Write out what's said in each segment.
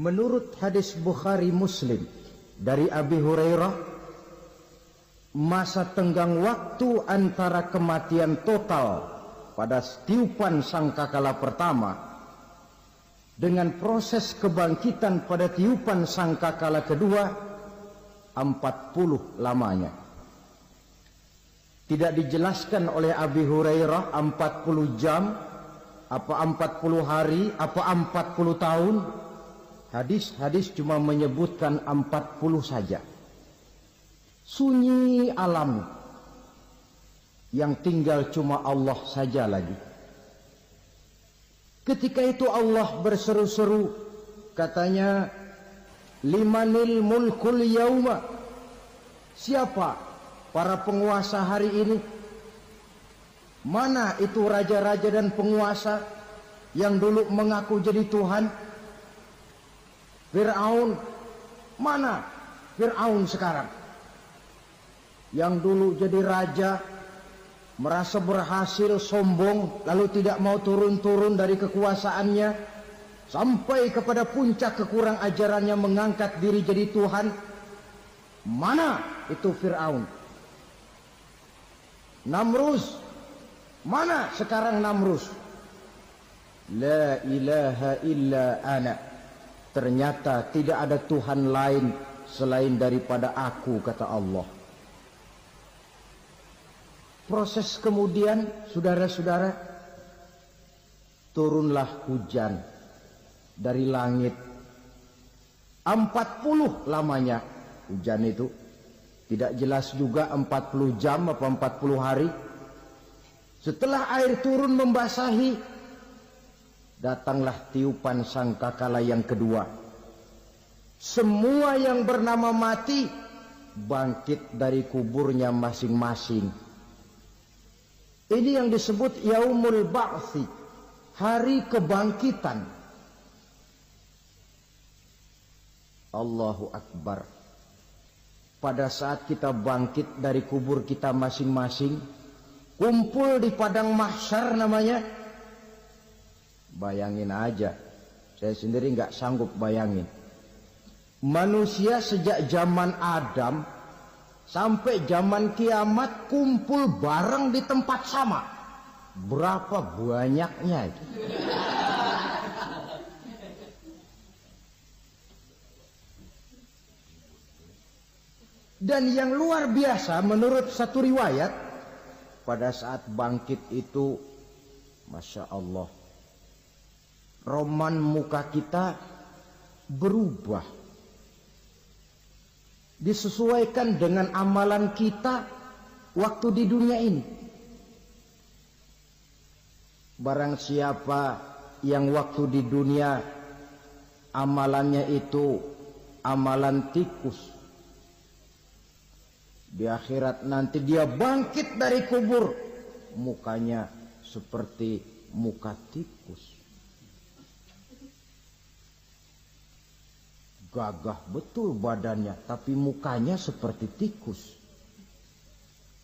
Menurut hadis Bukhari Muslim dari Abi Hurairah, masa tenggang waktu antara kematian total pada tiupan sangkakala pertama dengan proses kebangkitan pada tiupan sangkakala kedua 40 lamanya. Tidak dijelaskan oleh Abi Hurairah 40 jam, apa 40 hari, apa 40 tahun. Hadis-hadis cuma menyebutkan 40 saja. Sunyi alam, yang tinggal cuma Allah saja lagi. Ketika itu Allah berseru-seru, katanya, limanil mulkul yauma, siapa para penguasa hari ini? Mana itu raja-raja dan penguasa yang dulu mengaku jadi Tuhan? Fir'aun, mana Fir'aun sekarang? Yang dulu jadi raja, merasa berhasil, sombong, lalu tidak mau turun-turun dari kekuasaannya, sampai kepada puncak kekurang ajarannya mengangkat diri jadi Tuhan. Mana itu Fir'aun? Namrus, mana sekarang Namrus? La ilaha illa ana, ternyata tidak ada Tuhan lain selain daripada aku, kata Allah. Proses kemudian, saudara-saudara, turunlah hujan dari langit. 40 lamanya hujan itu. Tidak jelas juga 40 jam apa 40 hari. Setelah air turun membasahi, datanglah tiupan sangkakala yang kedua. Semua yang bernama mati bangkit dari kuburnya masing-masing. Ini yang disebut Yaumul Ba'thi, hari kebangkitan. Allahu Akbar. Pada saat kita bangkit dari kubur kita masing-masing, kumpul di padang mahsyar namanya. Bayangin aja, saya sendiri nggak sanggup bayangin. Manusia sejak zaman Adam sampai zaman kiamat kumpul bareng di tempat sama. Berapa banyaknya itu? Dan yang luar biasa, menurut satu riwayat, pada saat bangkit itu, Masya Allah, roman muka kita berubah, disesuaikan dengan amalan kita waktu di dunia ini. Barang siapa yang waktu di dunia amalannya itu amalan tikus, di akhirat nanti dia bangkit dari kubur, mukanya seperti muka tikus. Gagah betul badannya, tapi mukanya seperti tikus.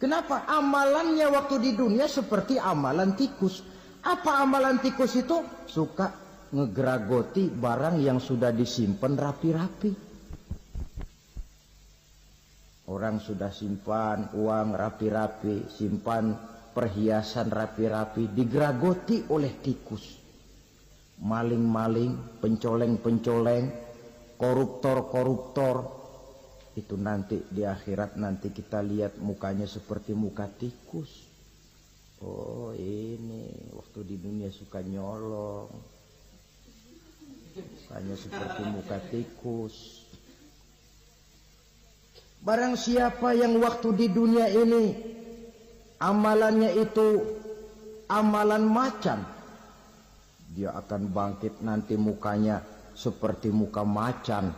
Kenapa? Amalannya waktu di dunia seperti amalan tikus. Apa amalan tikus itu? Suka ngegeragoti barang yang sudah disimpan rapi-rapi. Orang sudah simpan uang rapi-rapi, simpan perhiasan rapi-rapi, digeragoti oleh tikus. Maling-maling, pencoleng-pencoleng, koruptor-koruptor, itu nanti di akhirat nanti kita lihat mukanya seperti muka tikus. Oh, ini waktu di dunia suka nyolong, mukanya seperti muka tikus. Barang siapa yang waktu di dunia ini amalannya itu amalan macan, dia akan bangkit nanti mukanya seperti muka macan.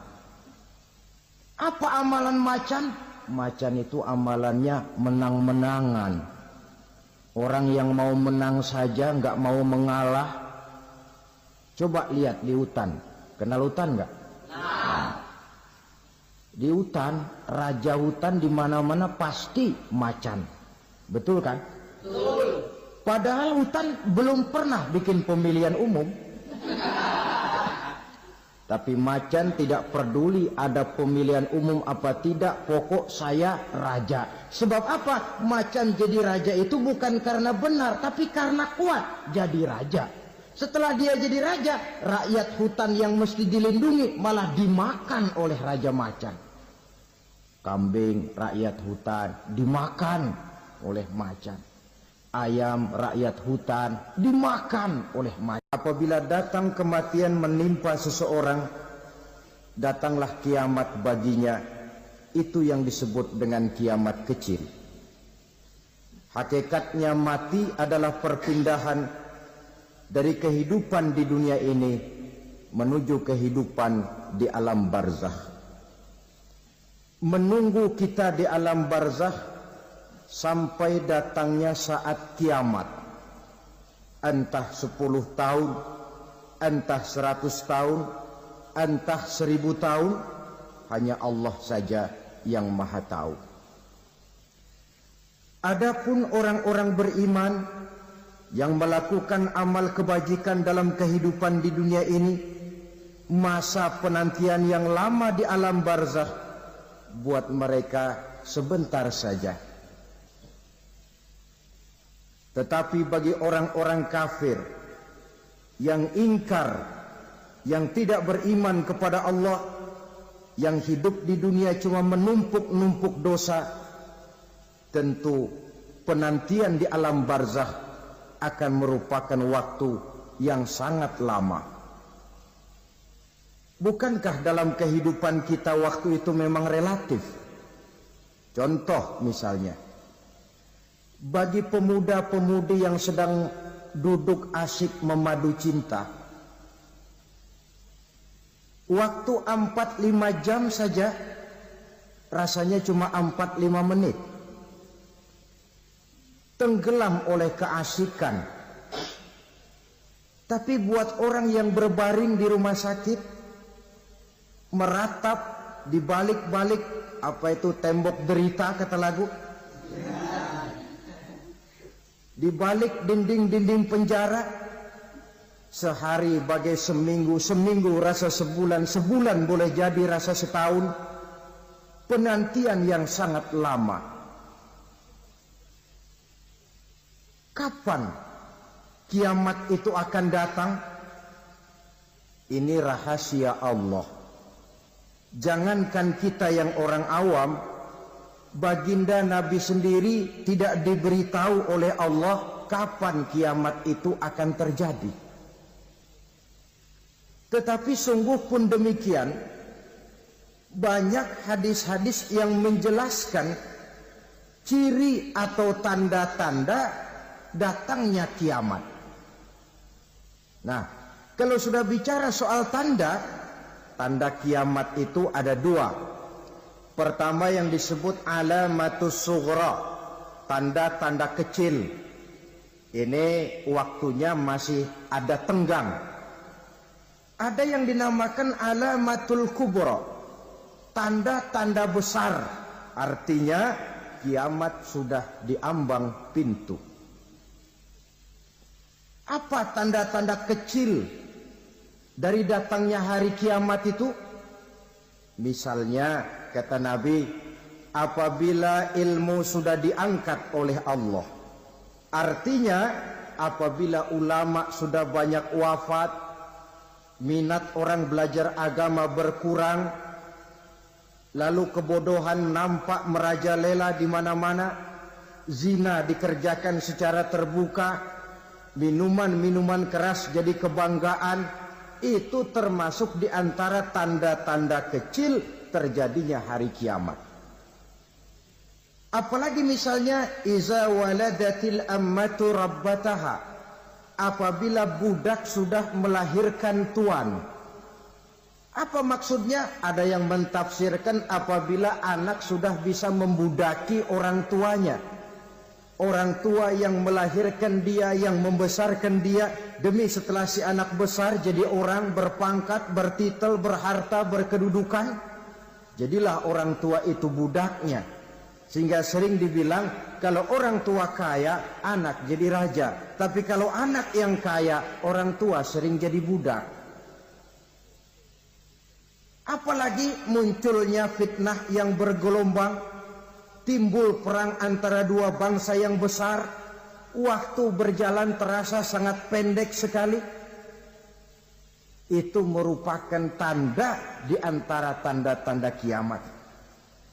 Apa amalan macan? Macan itu amalannya menang-menangan. Orang yang mau menang saja, nggak mau mengalah. Coba lihat di hutan. Kenal hutan nggak? Di hutan, raja hutan di mana-mana pasti macan. Betul kan? Betul. Padahal hutan belum pernah bikin pemilihan umum. Tapi macan tidak peduli ada pemilihan umum apa tidak, pokok saya raja. Sebab apa? Macan jadi raja itu bukan karena benar, tapi karena kuat jadi raja. Setelah dia jadi raja, rakyat hutan yang mesti dilindungi malah dimakan oleh raja macan. Kambing rakyat hutan dimakan oleh macan. Ayam rakyat hutan dimakan oleh macan. Apabila datang kematian menimpa seseorang, datanglah kiamat baginya. Itu yang disebut dengan kiamat kecil. Hakikatnya mati adalah perpindahan dari kehidupan di dunia ini menuju kehidupan di alam barzakh. Menunggu kita di alam barzakh sampai datangnya saat kiamat. Entah 10 tahun, entah 100 tahun, entah 1000 tahun, hanya Allah saja yang maha tahu. Adapun orang-orang beriman yang melakukan amal kebajikan dalam kehidupan di dunia ini, masa penantian yang lama di alam barzakh buat mereka sebentar saja. Tetapi bagi orang-orang kafir yang ingkar, yang tidak beriman kepada Allah, yang hidup di dunia cuma menumpuk-numpuk dosa, tentu penantian di alam barzakh akan merupakan waktu yang sangat lama. Bukankah dalam kehidupan kita waktu itu memang relatif? Contoh misalnya, bagi pemuda-pemudi yang sedang duduk asyik memadu cinta, waktu 4-5 jam saja rasanya cuma 4-5 menit. Tenggelam oleh keasikan. Tapi buat orang yang berbaring di rumah sakit, meratap di balik-balik apa itu tembok derita kata lagu, di balik dinding-dinding penjara, sehari bagai seminggu, seminggu rasa sebulan, sebulan boleh jadi rasa setahun. Penantian yang sangat lama. Kapan kiamat itu akan datang? Ini rahasia Allah. Jangankan kita yang orang awam, baginda Nabi sendiri tidak diberitahu oleh Allah kapan kiamat itu akan terjadi. Tetapi sungguh pun demikian, banyak hadis-hadis yang menjelaskan ciri atau tanda-tanda datangnya kiamat. Nah, kalau sudah bicara soal tanda, tanda kiamat itu ada 2. Pertama yang disebut alamatus sughra, tanda-tanda kecil. Ini waktunya masih ada tenggang. Ada yang dinamakan alamatul kubra, tanda-tanda besar. Artinya kiamat sudah diambang pintu. Apa tanda-tanda kecil dari datangnya hari kiamat itu? Misalnya kata Nabi, apabila ilmu sudah diangkat oleh Allah. Artinya apabila ulama sudah banyak wafat, minat orang belajar agama berkurang, lalu kebodohan nampak merajalela di mana-mana, zina dikerjakan secara terbuka, minuman-minuman keras jadi kebanggaan, itu termasuk di antara tanda-tanda kecil terjadinya hari kiamat. Apalagi misalnya iza waladatil ammatu rabbataha, apabila budak sudah melahirkan tuan. Apa maksudnya? Ada yang mentafsirkan apabila anak sudah bisa membudaki orang tuanya. Orang tua yang melahirkan dia, yang membesarkan dia, demi setelah si anak besar jadi orang berpangkat, bertitel, berharta, berkedudukan. Jadilah orang tua itu budaknya. Sehingga sering dibilang kalau orang tua kaya, anak jadi raja. Tapi kalau anak yang kaya, orang tua sering jadi budak. Apalagi munculnya fitnah yang bergelombang, timbul perang antara dua bangsa yang besar, waktu berjalan terasa sangat pendek sekali. Itu merupakan tanda di antara tanda-tanda kiamat.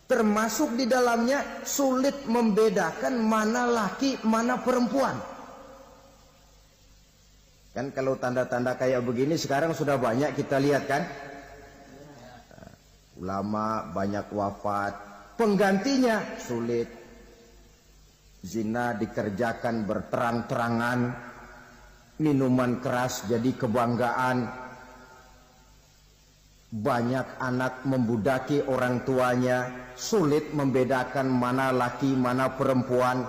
Termasuk di dalamnya sulit membedakan mana laki, mana perempuan. Kan kalau tanda-tanda kayak begini sekarang sudah banyak kita lihat kan. Ulama banyak wafat, penggantinya sulit. Zina dikerjakan berterang-terangan, minuman keras jadi kebanggaan, banyak anak membudaki orang tuanya, sulit membedakan mana laki mana perempuan.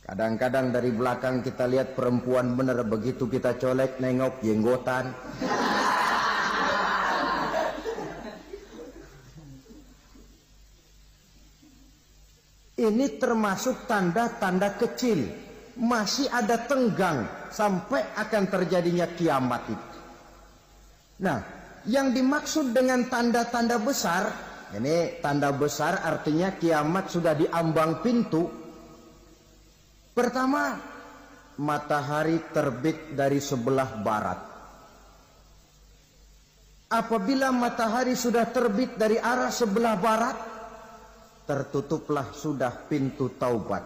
Kadang-kadang dari belakang kita lihat perempuan bener, begitu kita colek nengok jenggotan. Ini termasuk tanda-tanda kecil, masih ada tenggang sampai akan terjadinya kiamat itu. Nah, yang dimaksud dengan tanda-tanda besar, ini tanda besar artinya kiamat sudah di ambang pintu. Pertama, matahari terbit dari sebelah barat. Apabila matahari sudah terbit dari arah sebelah barat, tertutuplah sudah pintu taubat.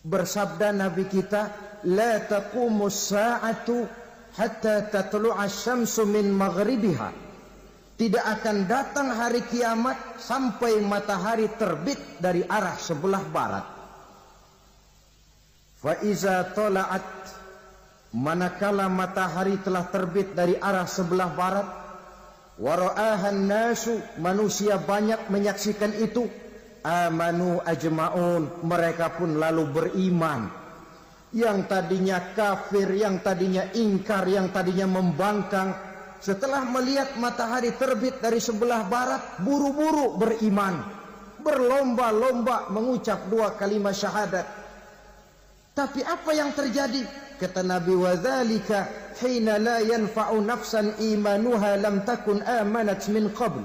Bersabda Nabi kita, la taqumus sa'atu hatta tatlu'a syamsu min maghribiha. Tidak akan datang hari kiamat sampai matahari terbit dari arah sebelah barat. Fa iza tala'at, manakala matahari telah terbit dari arah sebelah barat, wara'ahan nasu, manusia banyak menyaksikan itu, amanu ajma'un, mereka pun lalu beriman. Yang tadinya kafir, yang tadinya ingkar, yang tadinya membangkang, setelah melihat matahari terbit dari sebelah barat, buru-buru beriman, berlomba-lomba mengucap dua kalimat syahadat. Tapi apa yang terjadi? Kata Nabi, wadzalika hina la yanfa'u nafsan imanuha lam takun amanat min qabl.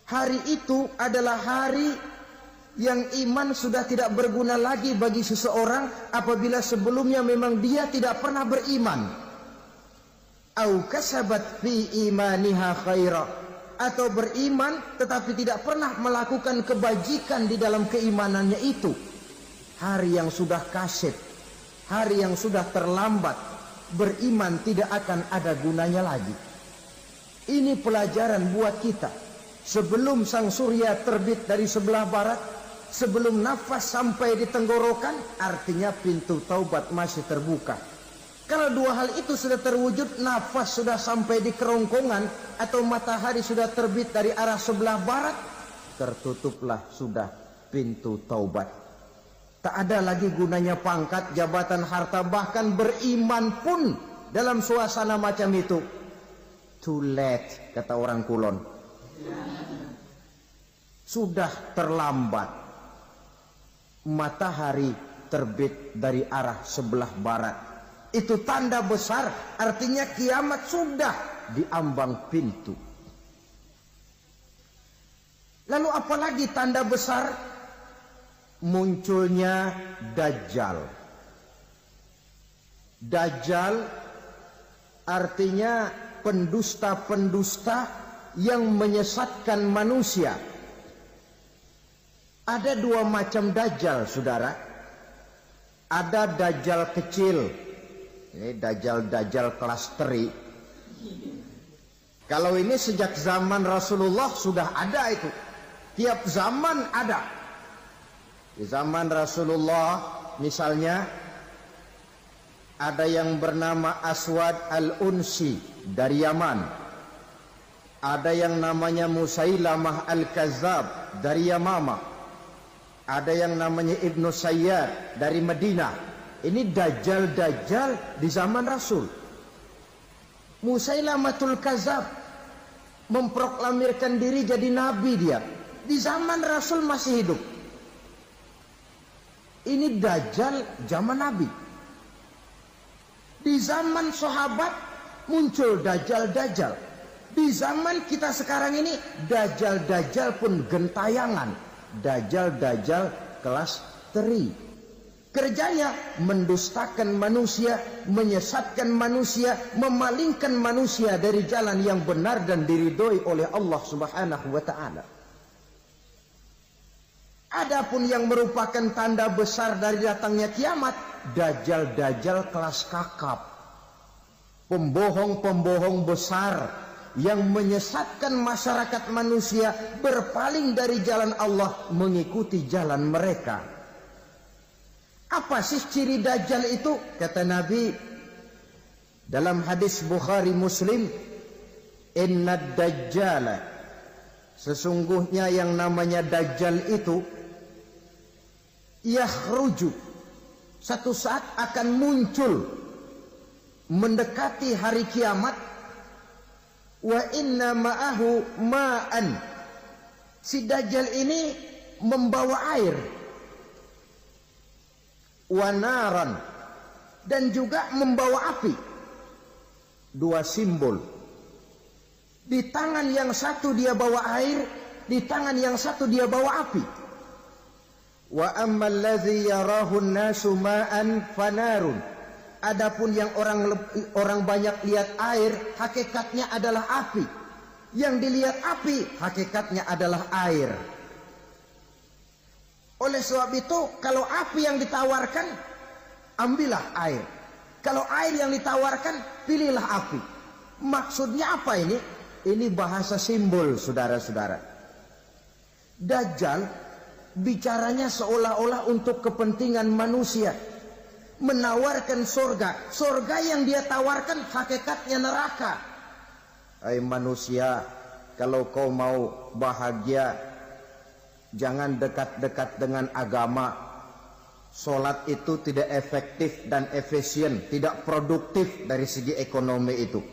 Hari itu adalah hari yang iman sudah tidak berguna lagi bagi seseorang apabila sebelumnya memang dia tidak pernah beriman. Au kasabat fi imaniha khaira, atau beriman tetapi tidak pernah melakukan kebajikan di dalam keimanannya itu. Hari yang sudah kaset, hari yang sudah terlambat, beriman tidak akan ada gunanya lagi. Ini pelajaran buat kita. Sebelum sang surya terbit dari sebelah barat, sebelum nafas sampai di tenggorokan, artinya pintu taubat masih terbuka. Kalau dua hal itu sudah terwujud, nafas sudah sampai di kerongkongan atau matahari sudah terbit dari arah sebelah barat, tertutuplah sudah pintu taubat. Tak ada lagi gunanya pangkat, jabatan, harta, bahkan beriman pun dalam suasana macam itu. Too late, kata orang Kulon. Sudah terlambat. Matahari terbit dari arah sebelah barat. Itu tanda besar, artinya kiamat sudah di ambang pintu. Lalu apalagi tanda besar? Munculnya Dajjal. Dajjal artinya pendusta-pendusta yang menyesatkan manusia. Ada dua macam Dajjal, saudara. Ada Dajjal kecil. Ini Dajjal kelas teri. Kalau ini sejak zaman Rasulullah sudah ada itu. Tiap zaman ada. Di zaman Rasulullah misalnya ada yang bernama Aswad al-Unsi dari Yaman. Ada yang namanya Musailamah al-Kazzab dari Yamama. Ada yang namanya Ibnu Sayyad dari Madinah. Ini Dajjal-Dajjal di zaman Rasul. Musailamatul Kazzab memproklamirkan diri jadi nabi dia. Di zaman Rasul masih hidup. Ini Dajjal zaman Nabi. Di zaman sahabat muncul Dajjal-Dajjal. Di zaman kita sekarang ini, dajjal-dajjal pun gentayangan. Dajjal-dajjal kelas teri. Kerjanya mendustakan manusia, menyesatkan manusia, memalingkan manusia dari jalan yang benar dan diridhoi oleh Allah Subhanahu wa ta'ala. Adapun yang merupakan tanda besar dari datangnya kiamat, dajjal-dajjal kelas kakap. Pembohong-pembohong besar yang menyesatkan masyarakat manusia berpaling dari jalan Allah mengikuti jalan mereka. Apa sih ciri dajjal itu? Kata Nabi dalam hadis Bukhari Muslim, "Inna dajjala", sesungguhnya yang namanya dajjal itu yakhruju, satu saat akan muncul mendekati hari kiamat. Wa inna ma'ahu ma'an, si dajjal ini membawa air, wa naran, dan juga membawa api. Dua simbol. Di tangan yang satu dia bawa air, di tangan yang satu dia bawa api. Wa ammal ladzi yarahu an-nasu ma'an fanarun. Adapun yang orang banyak lihat air, hakikatnya adalah api. Yang dilihat api, hakikatnya adalah air. Oleh sebab itu, kalau api yang ditawarkan, ambillah air. Kalau air yang ditawarkan, pilihlah api. Maksudnya apa ini? Ini bahasa simbol, saudara-saudara. Dajjal bicaranya seolah-olah untuk kepentingan manusia, menawarkan surga. Surga yang dia tawarkan hakikatnya neraka. Hai manusia, kalau kau mau bahagia, jangan dekat-dekat dengan agama. Solat itu tidak efektif dan efisien, tidak produktif dari segi ekonomi itu.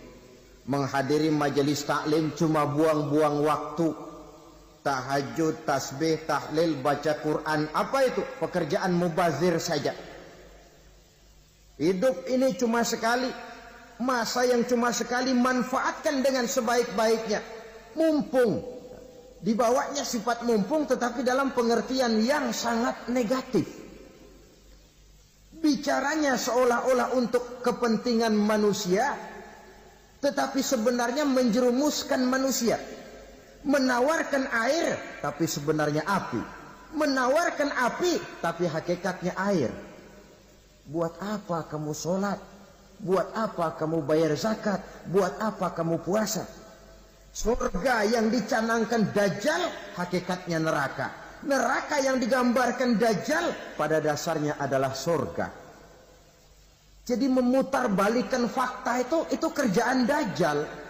Menghadiri majelis taklim cuma buang-buang waktu. Tahajud, tasbih, tahlil, baca Quran, apa itu? Pekerjaan mubazir saja. Hidup ini cuma sekali, masa yang cuma sekali, manfaatkan dengan sebaik-baiknya. Mumpung, dibawanya sifat mumpung tetapi dalam pengertian yang sangat negatif. Bicaranya seolah-olah untuk kepentingan manusia, tetapi sebenarnya menjerumuskan manusia. Menawarkan air, tapi sebenarnya api. Menawarkan api, tapi hakikatnya air. Buat apa kamu sholat? Buat apa kamu bayar zakat? Buat apa kamu puasa? Surga yang dicanangkan dajjal, hakikatnya neraka. Neraka yang digambarkan dajjal, pada dasarnya adalah surga. Jadi memutarbalikkan fakta itu kerjaan dajjal.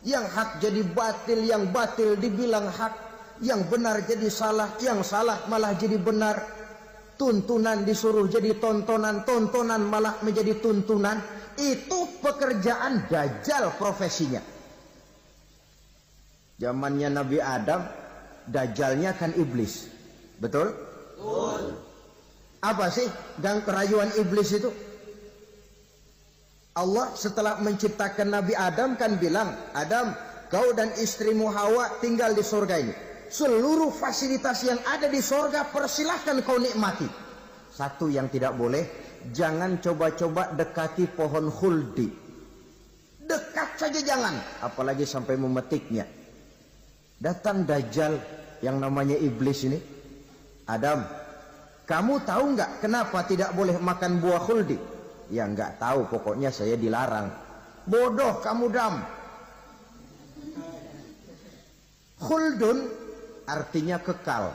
Yang hak jadi batil, yang batil dibilang hak, yang benar jadi salah, yang salah malah jadi benar. Tuntunan disuruh jadi tontonan, tontonan malah menjadi tuntunan. Itu pekerjaan dajjal profesinya. Zamannya Nabi Adam, dajjalnya kan iblis. Betul? Betul. Apa sih gang kerayuan iblis itu? Allah setelah menciptakan Nabi Adam kan bilang, Adam, kau dan istrimu Hawa tinggal di surga ini. Seluruh fasilitas yang ada di surga persilahkan kau nikmati. Satu yang tidak boleh, jangan coba-coba dekati pohon khuldi. Dekat saja jangan, apalagi sampai memetiknya. Datang dajjal yang namanya iblis ini. Adam, kamu tahu nggak kenapa tidak boleh makan buah khuldi? Ya nggak tahu, pokoknya saya dilarang. Bodoh kamu Dam. Khuldun artinya kekal.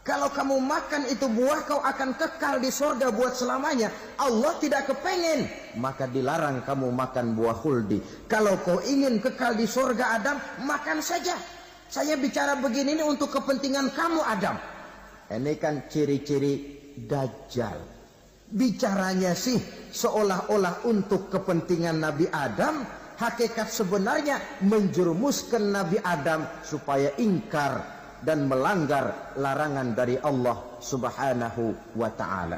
Kalau kamu makan itu buah, kau akan kekal di surga buat selamanya. Allah tidak kepengen, maka dilarang kamu makan buah khuldi. Kalau kau ingin kekal di surga Adam, makan saja. Saya bicara begini ini untuk kepentingan kamu Adam. Ini kan ciri-ciri dajjal. Bicaranya sih seolah-olah untuk kepentingan Nabi Adam, hakikat sebenarnya menjerumuskan Nabi Adam supaya ingkar dan melanggar larangan dari Allah Subhanahu wa ta'ala.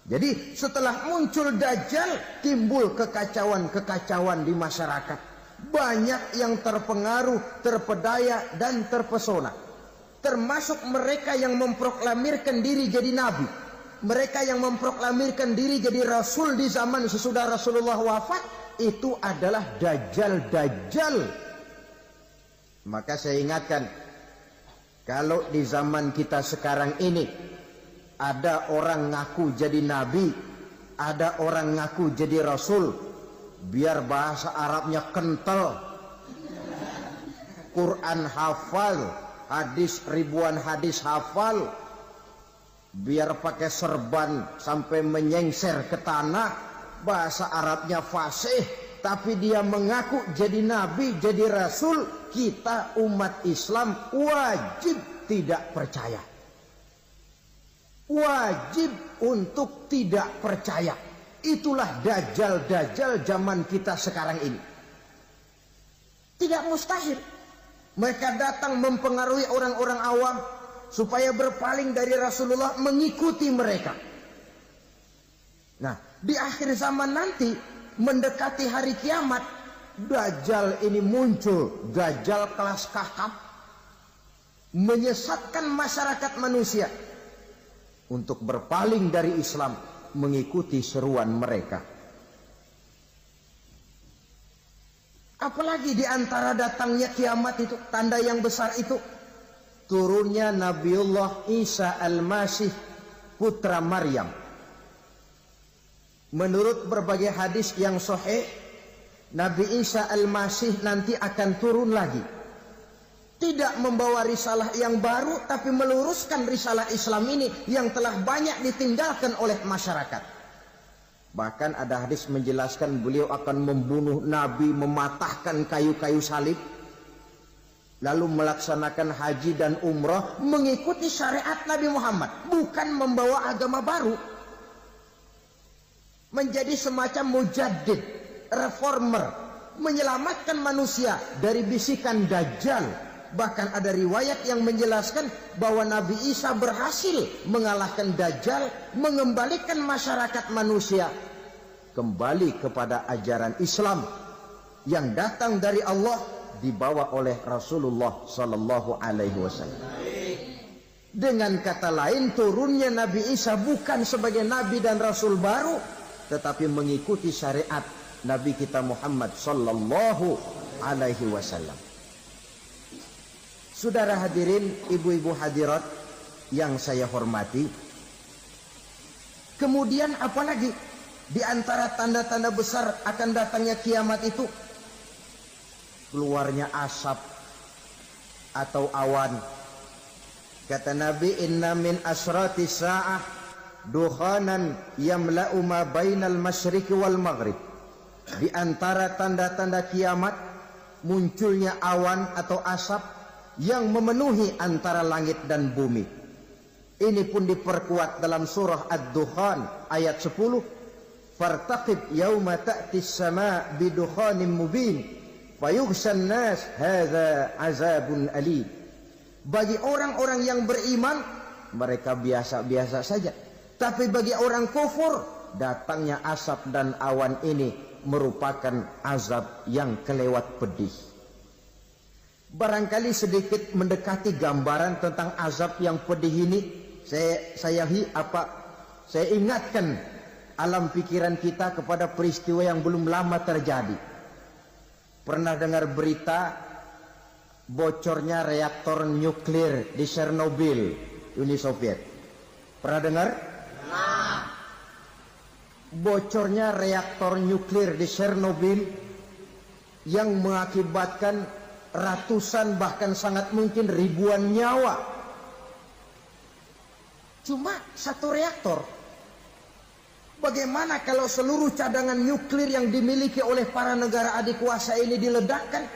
Jadi setelah muncul dajjal, timbul kekacauan-kekacauan di masyarakat. banyak yang terpengaruh, terpedaya dan terpesona. Termasuk mereka yang memproklamirkan diri jadi nabi, mereka yang memproklamirkan diri jadi rasul di zaman sesudah Rasulullah wafat, itu adalah dajjal-dajjal. Maka saya ingatkan, kalau di zaman kita sekarang ini ada orang ngaku jadi nabi, ada orang ngaku jadi rasul, biar bahasa Arabnya kental, Quran hafal, hadis ribuan hadis hafal, biar pakai serban sampai menyengser ke tanah, bahasa Arabnya fasih, tapi dia mengaku jadi nabi, jadi rasul, kita umat Islam wajib tidak percaya. Wajib untuk tidak percaya. Itulah dajjal-dajjal zaman kita sekarang ini. Tidak mustahil mereka datang mempengaruhi orang-orang awam supaya berpaling dari Rasulullah, mengikuti mereka. Nah, di akhir zaman nanti, mendekati hari kiamat, dajjal ini muncul, dajjal kelas kakap, menyesatkan masyarakat manusia untuk berpaling dari Islam, mengikuti seruan mereka. Apalagi di antara datangnya kiamat itu, tanda yang besar itu, turunnya Nabiullah Isa Al-Masih, putra Maryam. Menurut berbagai hadis yang sahih, Nabi Isa Al-Masih nanti akan turun lagi. Tidak membawa risalah yang baru, tapi meluruskan risalah Islam ini yang telah banyak ditinggalkan oleh masyarakat. Bahkan ada hadis menjelaskan beliau akan membunuh Nabi, mematahkan kayu-kayu salib, lalu melaksanakan haji dan umrah mengikuti syariat Nabi Muhammad, bukan membawa agama baru. Menjadi semacam mujaddid, reformer, menyelamatkan manusia dari bisikan dajjal. Bahkan ada riwayat yang menjelaskan bahwa Nabi Isa berhasil mengalahkan dajjal, mengembalikan masyarakat manusia kembali kepada ajaran Islam yang datang dari Allah, dibawa oleh Rasulullah sallallahu alaihi wasallam. Dengan kata lain, turunnya Nabi Isa bukan sebagai nabi dan rasul baru, tetapi mengikuti syariat Nabi kita Muhammad sallallahu alaihi wasallam. Saudara hadirin, ibu-ibu hadirat yang saya hormati, kemudian apalagi di antara tanda-tanda besar akan datangnya kiamat itu? Keluarnya asap atau awan. Kata Nabi, inna min asrati sa'ah dukhanan yamla'u ma bainal masyriqi wal maghrib. Di antara tanda-tanda kiamat, munculnya awan atau asap yang memenuhi antara langit dan bumi. Ini pun diperkuat dalam surah Ad-Dukhan ayat 10. Fartaqib yauma ta'tis sama' bidukhanin mubin fayughshan nas hadza azabun alim. Bagi orang-orang yang beriman, mereka biasa-biasa saja. Tapi bagi orang kufur, datangnya asap dan awan ini merupakan azab yang kelewat pedih. Barangkali sedikit mendekati gambaran tentang azab yang pedih ini, saya ingatkan alam pikiran kita kepada peristiwa yang belum lama terjadi. Pernah dengar berita bocornya reaktor nuklir di Chernobyl, Uni Soviet? Pernah dengar? Nah. Bocornya reaktor nuklir di Chernobyl yang mengakibatkan ratusan bahkan sangat mungkin ribuan nyawa. Cuma satu reaktor. Bagaimana kalau seluruh cadangan nuklir yang dimiliki oleh para negara adik kuasa ini diledakkan?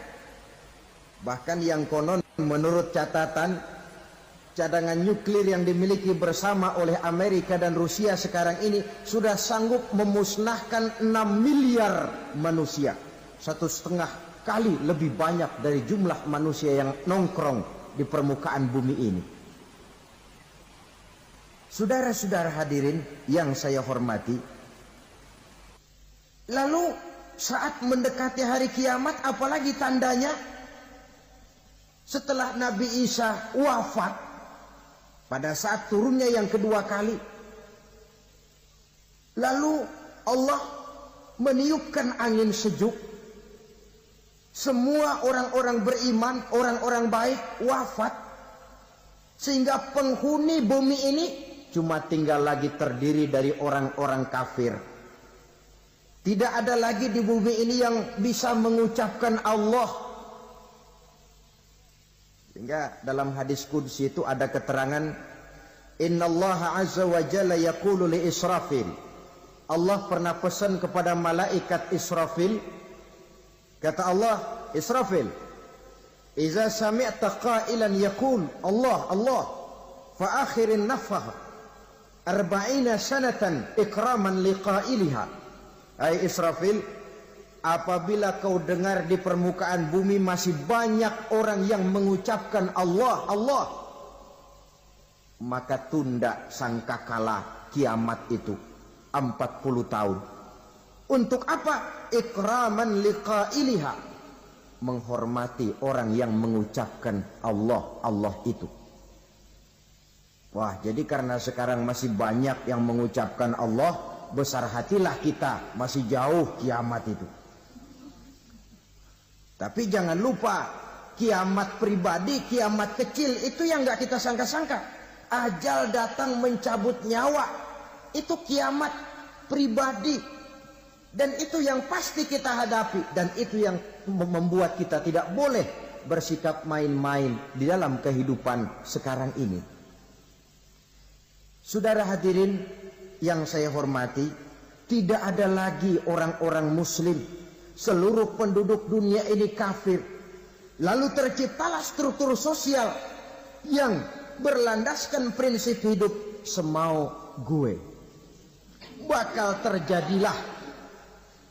Bahkan yang konon menurut catatan, cadangan nuklir yang dimiliki bersama oleh Amerika dan Rusia sekarang ini sudah sanggup memusnahkan 6 miliar manusia. 1,5 kali lebih banyak dari jumlah manusia yang nongkrong di permukaan bumi ini. Saudara-saudara hadirin yang saya hormati, lalu saat mendekati hari kiamat, apalagi tandanya setelah Nabi Isa wafat, pada saat turunnya yang kedua kali, lalu Allah meniupkan angin sejuk, semua orang-orang beriman, orang-orang baik wafat, sehingga penghuni bumi ini cuma tinggal lagi terdiri dari orang-orang kafir. Tidak ada lagi di bumi ini yang bisa mengucapkan Allah. Sehingga dalam hadis qudsi itu ada keterangan, Innallaha azza wa jalla yaqulu li Israfil. Allah pernah pesan kepada malaikat Israfil. Kata Allah, Israfil, Iza sami'ta qailan yaqul Allah Allah fa akhirin nafah 40 sanatan ikraman liqailiha. Hai Israfil, apabila kau dengar di permukaan bumi masih banyak orang yang mengucapkan Allah Allah, maka tunda sangkakala kiamat itu 40 tahun. Untuk apa? Ikraman liqailiha, menghormati orang yang mengucapkan Allah Allah itu. Wah, jadi karena sekarang masih banyak yang mengucapkan Allah, besar hatilah kita, masih jauh kiamat itu. Tapi jangan lupa, kiamat pribadi, kiamat kecil itu yang gak kita sangka-sangka. Ajal datang mencabut nyawa, itu kiamat pribadi. Dan itu yang pasti kita hadapi. Dan itu yang membuat kita tidak boleh bersikap main-main di dalam kehidupan sekarang ini. Saudara hadirin yang saya hormati, tidak ada lagi orang-orang muslim. Seluruh penduduk dunia ini kafir. Lalu terciptalah struktur sosial yang berlandaskan prinsip hidup semau gue. Bakal terjadilah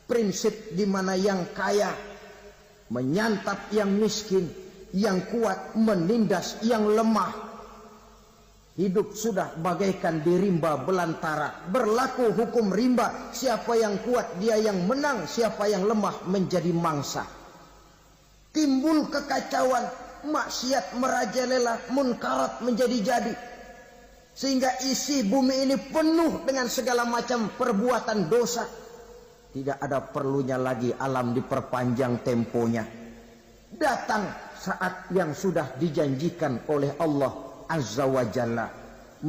prinsip di mana yang kaya menyantap yang miskin, yang kuat menindas yang lemah. Hidup sudah bagaikan di rimba belantara. Berlaku hukum rimba. Siapa yang kuat dia yang menang. Siapa yang lemah menjadi mangsa. Timbul kekacauan. Maksiat merajalela. Munkarat menjadi-jadi. Sehingga isi bumi ini penuh dengan segala macam perbuatan dosa. Tidak ada perlunya lagi alam diperpanjang temponya. Datang saat yang sudah dijanjikan oleh Allah Azza wa Jalla,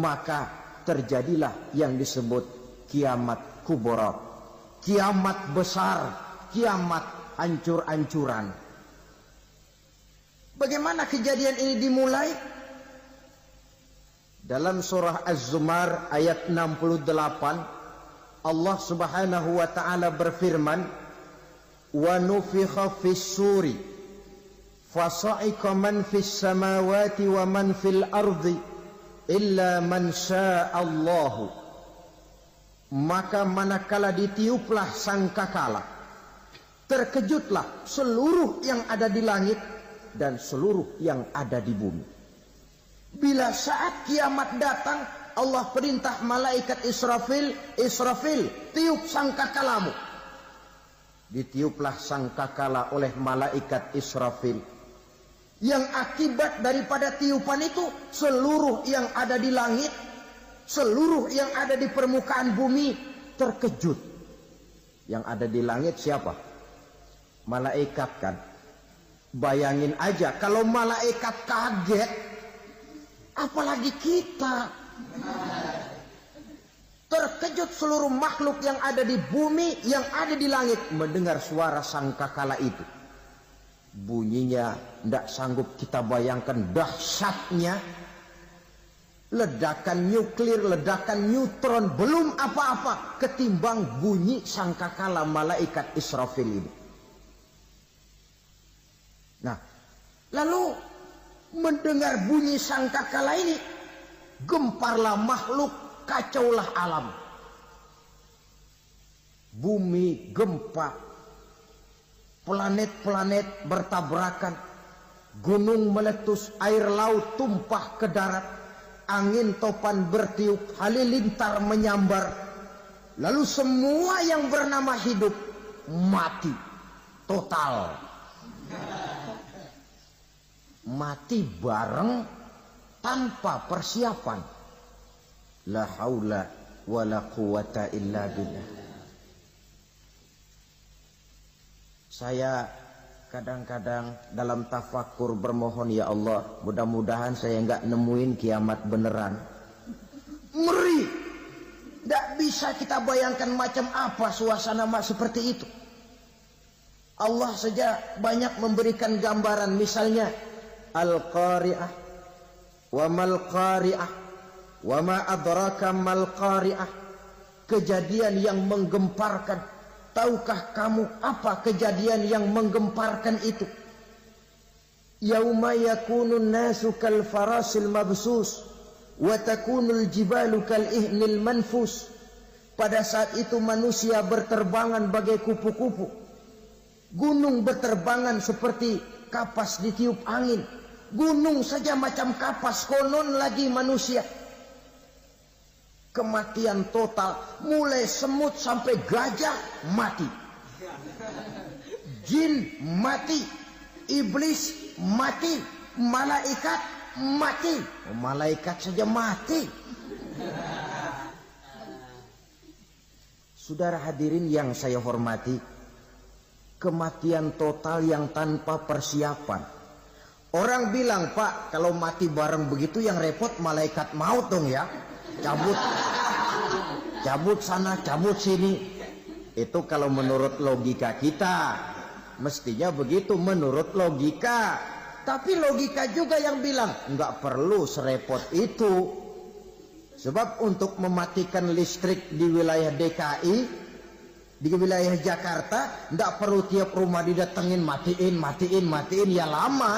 maka terjadilah yang disebut kiamat kubra, kiamat besar, kiamat hancur-hancuran. Bagaimana kejadian ini dimulai? Dalam surah Az-Zumar ayat 68, Allah Subhanahu wa taala berfirman, "Wa nufikha fis-suri fasa'iqa man fis samawati wa man fil ardi illa man sya'allahu." Maka manakala ditiuplah sangkakala, terkejutlah seluruh yang ada di langit dan seluruh yang ada di bumi. Bila saat kiamat datang, Allah perintah malaikat Israfil, Israfil, tiup sangkakalamu. Ditiuplah sangkakala oleh malaikat Israfil. Yang akibat daripada tiupan itu, seluruh yang ada di langit, seluruh yang ada di permukaan bumi terkejut. Yang ada di langit siapa? Malaikat kan. Bayangin aja kalau malaikat kaget, apalagi kita. Terkejut seluruh makhluk yang ada di bumi, yang ada di langit mendengar suara sangkakala itu. Bunyinya tidak sanggup kita bayangkan dahsyatnya. Ledakan nuklir, ledakan neutron, belum apa-apa ketimbang bunyi sangkakala malaikat Israfil ini. Nah, lalu mendengar bunyi sangkakala ini, gemparlah makhluk, kacaulah alam. Bumi gempa, planet-planet bertabrakan, gunung meletus, air laut tumpah ke darat, angin topan bertiup, halilintar menyambar. Lalu semua yang bernama hidup mati total. Mati bareng tanpa persiapan. La haula wala quwata illa billah. Saya kadang-kadang dalam tafakur bermohon, ya Allah, mudah-mudahan saya enggak nemuin kiamat beneran. Ngeri. Tidak bisa kita bayangkan macam apa suasana seperti itu. Allah saja banyak memberikan gambaran, misalnya Al-Qari'ah, wa mal qari'ah, wa ma adraka mal qari'ah. Kejadian yang menggemparkan. Tahukah kamu apa kejadian yang menggemparkan itu? Yauma yakunun nasu kal farasil mabsus wa takunul jibalu kal ihnil manfus. Pada saat itu manusia berterbangan bagai kupu-kupu. Gunung berterbangan seperti kapas ditiup angin. Gunung saja macam kapas, konon lagi manusia. Kematian total, mulai semut sampai gajah mati. Jin mati, iblis mati, malaikat mati. Malaikat saja mati. Saudara hadirin yang saya hormati, kematian total yang tanpa persiapan. Orang bilang, Pak, kalau mati bareng begitu yang repot malaikat maut dong ya. Cabut sana, cabut sini. Itu kalau menurut logika kita. Mestinya begitu menurut logika. Tapi logika juga yang bilang nggak perlu serepot itu. Sebab untuk mematikan listrik di wilayah DKI, di wilayah Jakarta, nggak perlu tiap rumah didatengin matiin, ya lama.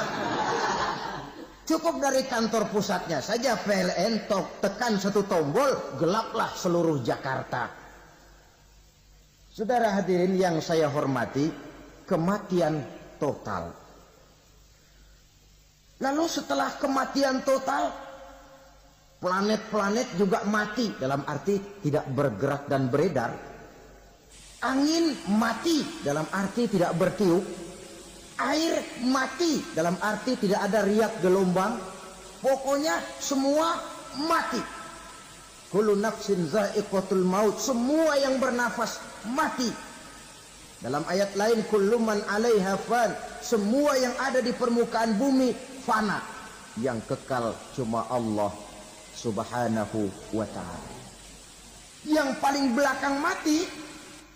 Cukup dari kantor pusatnya saja PLN tekan satu tombol, gelaplah seluruh Jakarta. Saudara hadirin yang saya hormati, kematian total. Lalu setelah kematian total, planet-planet juga mati, dalam arti tidak bergerak dan beredar. Angin mati, dalam arti tidak bertiup. Air mati, dalam arti tidak ada riak gelombang. Pokoknya semua mati. Kullu nafsin za'iqatul maut. Semua yang bernafas mati. Dalam ayat lain, kullu man 'alaiha fan. Semua yang ada di permukaan bumi fana. Yang kekal cuma Allah subhanahu wa ta'ala. Yang paling belakang mati,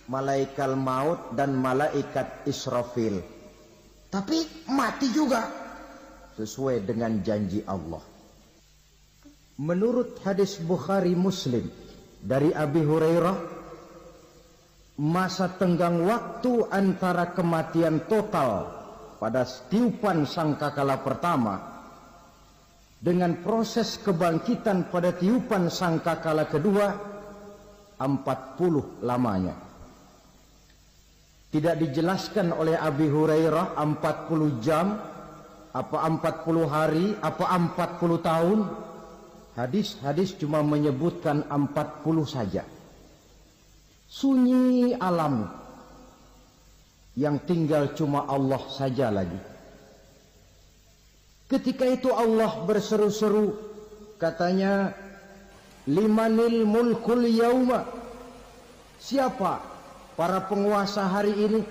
malaikat maut dan malaikat Israfil. Tapi mati juga sesuai dengan janji Allah. Menurut hadis Bukhari Muslim dari Abi Hurairah, masa tenggang waktu antara kematian total pada tiupan sangkakala pertama dengan proses kebangkitan pada tiupan sangkakala kedua 40 lamanya. Tidak dijelaskan oleh Abi Hurairah 40 jam, apa 40 hari, apa 40 tahun. Hadis-hadis cuma menyebutkan 40 saja. Sunyi alam, yang tinggal cuma Allah saja lagi. Ketika itu Allah berseru-seru, katanya, limanil mulkul yauma. Siapa para penguasa hari ini?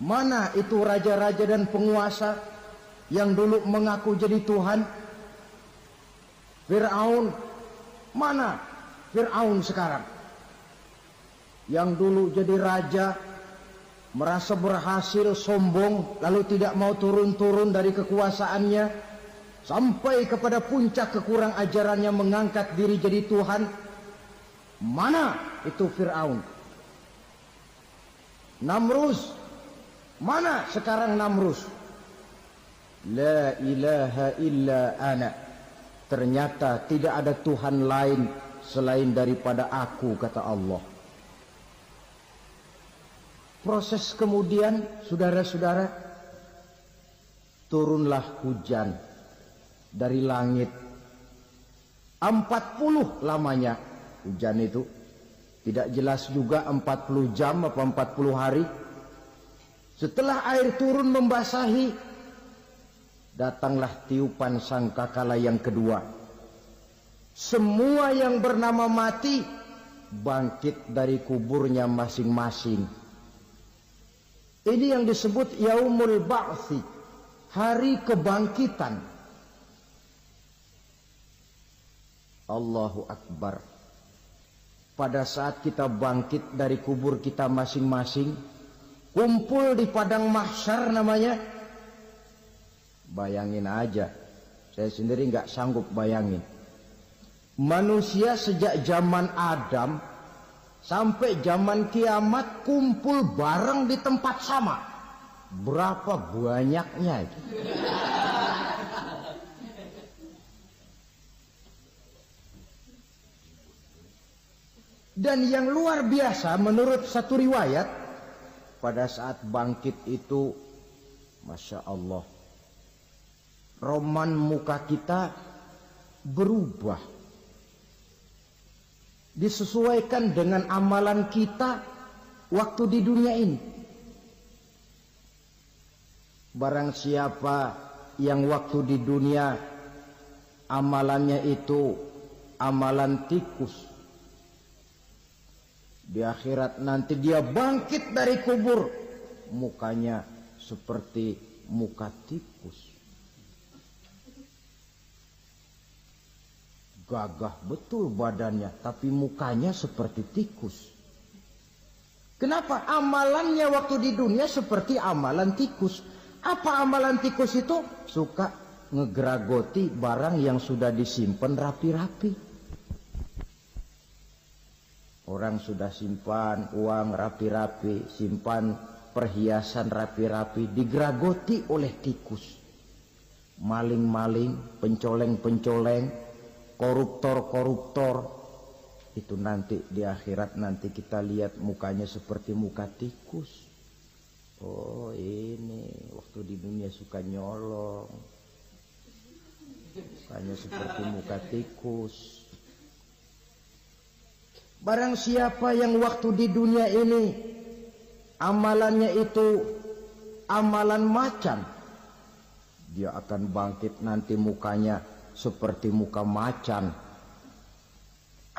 Mana itu raja-raja dan penguasa yang dulu mengaku jadi Tuhan? Fir'aun. Mana Fir'aun sekarang? Yang dulu jadi raja, merasa berhasil, sombong, lalu tidak mau turun-turun dari kekuasaannya, sampai kepada puncak kekurang ajarannya mengangkat diri jadi Tuhan. Mana itu Fir'aun? Namrus. Mana sekarang Namrus? La ilaha illa ana. Ternyata tidak ada Tuhan lain selain daripada aku, kata Allah. Proses kemudian, saudara-saudara, turunlah hujan dari langit. 40 lamanya hujan itu. Tidak jelas juga 40 jam apa 40 hari. Setelah air turun membasahi, datanglah tiupan sangkakala yang kedua. Semua yang bernama mati bangkit dari kuburnya masing-masing. Ini yang disebut Yaumul Ba'thi, hari kebangkitan. Allahu Akbar. Pada saat kita bangkit dari kubur kita masing-masing, kumpul di padang mahsyar namanya. Bayangin aja, saya sendiri nggak sanggup bayangin. Manusia sejak zaman Adam sampai zaman kiamat kumpul bareng di tempat sama. Berapa banyaknya itu? Dan yang luar biasa menurut satu riwayat, pada saat bangkit itu, Masya Allah, roman muka kita berubah, disesuaikan dengan amalan kita waktu di dunia ini. Barang siapa yang waktu di dunia amalannya itu amalan tikus, di akhirat nanti dia bangkit dari kubur, mukanya seperti muka tikus. Gagah betul badannya, tapi mukanya seperti tikus. Kenapa? Amalannya waktu di dunia seperti amalan tikus. Apa amalan tikus itu? Suka ngegeragoti barang yang sudah disimpan rapi-rapi. Orang sudah simpan uang rapi-rapi, simpan perhiasan rapi-rapi, digeragoti oleh tikus. Maling-maling, pencoleng-pencoleng, koruptor-koruptor. Itu nanti di akhirat nanti kita lihat mukanya seperti muka tikus. Oh ini waktu di dunia suka nyolong, mukanya seperti muka tikus. Barang siapa yang waktu di dunia ini amalannya itu amalan macan, dia akan bangkit nanti mukanya seperti muka macan.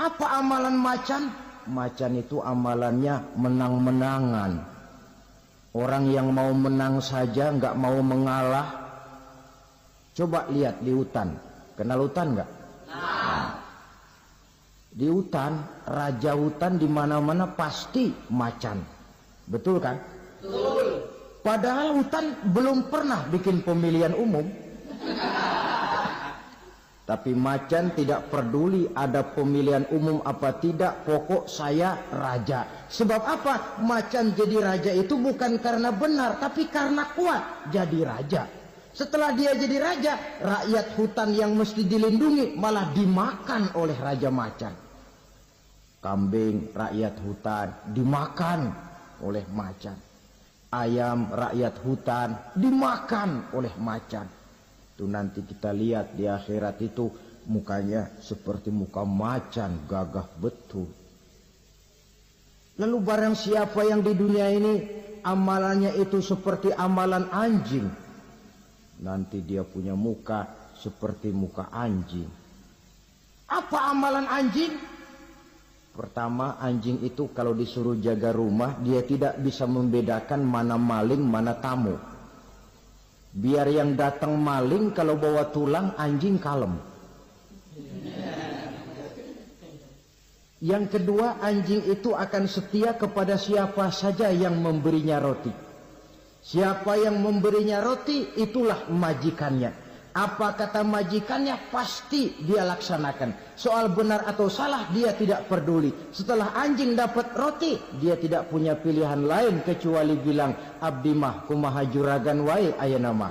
Apa amalan macan? Macan itu amalannya menang-menangan. Orang yang mau menang saja nggak mau mengalah. Coba lihat di hutan, kenal hutan nggak? Di hutan, raja hutan di mana-mana pasti macan. Betul kan? Betul. Padahal hutan belum pernah bikin pemilihan umum. Tapi macan tidak peduli ada pemilihan umum apa tidak, pokok saya raja. Sebab apa? Macan jadi raja itu bukan karena benar, tapi karena kuat jadi raja. Setelah dia jadi raja, rakyat hutan yang mesti dilindungi malah dimakan oleh raja macan. Kambing rakyat hutan dimakan oleh macan. Ayam rakyat hutan dimakan oleh macan. Itu nanti kita lihat di akhirat itu mukanya seperti muka macan, gagah betul. Lalu barang siapa yang di dunia ini amalannya itu seperti amalan anjing, nanti dia punya muka seperti muka anjing. Apa amalan anjing? Pertama, anjing itu kalau disuruh jaga rumah, dia tidak bisa membedakan mana maling, mana tamu. Biar yang datang maling, kalau bawa tulang, anjing kalem. Yang kedua, anjing itu akan setia kepada siapa saja yang memberinya roti. Siapa yang memberinya roti, itulah majikannya. Apa kata majikannya pasti dia laksanakan. Soal benar atau salah dia tidak peduli. Setelah anjing dapat roti, dia tidak punya pilihan lain kecuali bilang, abdi mah kumaha juragan wae ayeuna mah.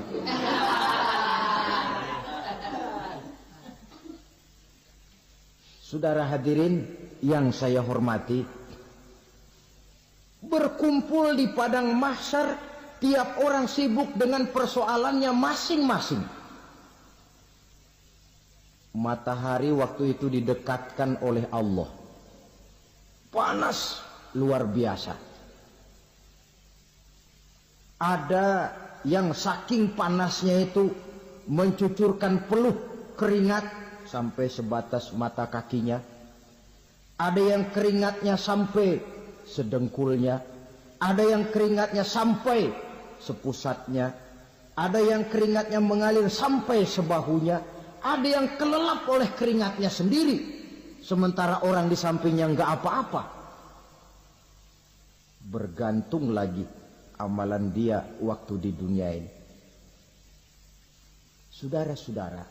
Saudara hadirin yang saya hormati, berkumpul di padang mahsyar, tiap orang sibuk dengan persoalannya masing-masing. Matahari waktu itu didekatkan oleh Allah. panas luar biasa. Ada yang saking panasnya itu mencucurkan peluh keringat sampai sebatas mata kakinya. Ada yang keringatnya sampai sedengkulnya. Ada yang keringatnya sampai sepusatnya. Ada yang keringatnya mengalir sampai sebahunya. Ada yang kelelap oleh keringatnya sendiri. Sementara orang di sampingnya enggak apa-apa. Bergantung lagi amalan dia waktu di dunia ini. Saudara-saudara,